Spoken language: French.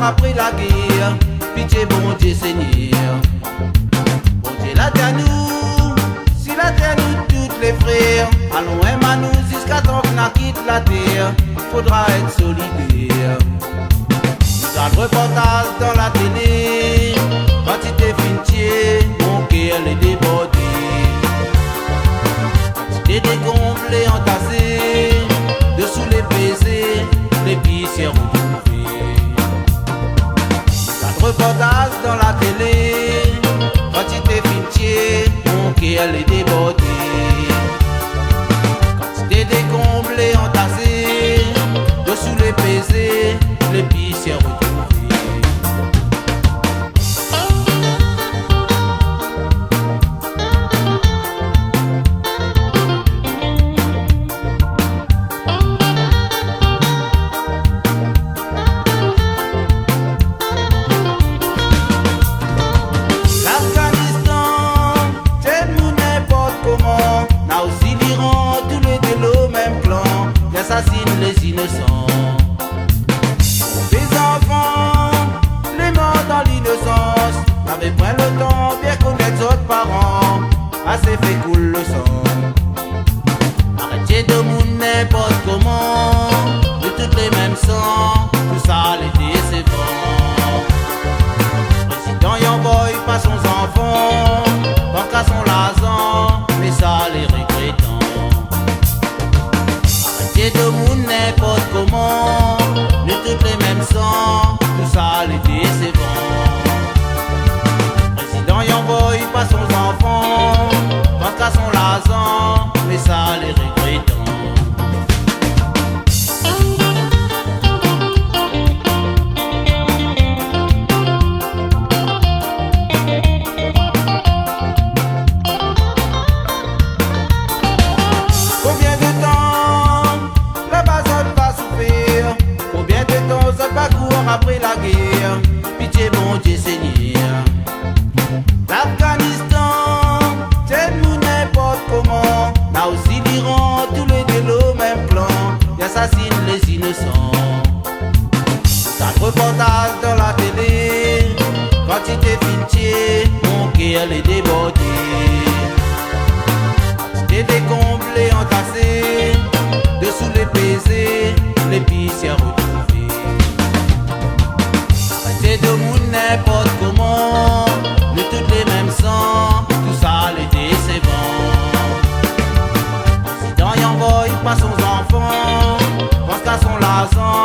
après la guerre. Pitié bon Dieu Seigneur. Bon Dieu la terre nous, si la terre nous toutes les frères. Allons à nous jusqu'à temps qu'on quitte la terre. Faudra être solidaire. Dans le reportage dans la télé, quantité fintier, mon cœur les débordé. Quantité décomblé, entassé, dessous les baisers, les piscières retrouvées. Dans le reportage dans la télé, quantité fintier, mon cœur les débordé. Quantité décomblé, entassé, dessous les baisers, les piscières retrouvées. Assassine les innocents. Les enfants, les morts dans l'innocence, n'avaient point le temps bien connaître d'autres parents. Assez fait coule le sang. Arrêtez de moun n'importe comment, de toutes les mêmes sangs, tout ça les décevant. Président Yamboy pas son enfant, tant qu'à son lazan, mais ça les regrettant. De moun n'importe comment, de toutes les mêmes sangs, tout ça les décevant. Président Yamboy pas son enfant, tant qu'à son lazan, mais ça les regrettant. Après la guerre, pitié bon Dieu Seigneur. L'Afghanistan, c'est nous n'importe comment. Là aussi l'Iran, tous les deux le même clan. Ils assassinent les innocents. Ça reportage dans la télé, quantité fintier, mon cœur les débordé. Quantité décomblé, entassé, dessous les baisers, les piscières retrouvées. C'est de moun n'importe comment, de toutes les mêmes sangs, tout ça les décevant. Président Yamboy pas son enfant, pense qu'à son lazan,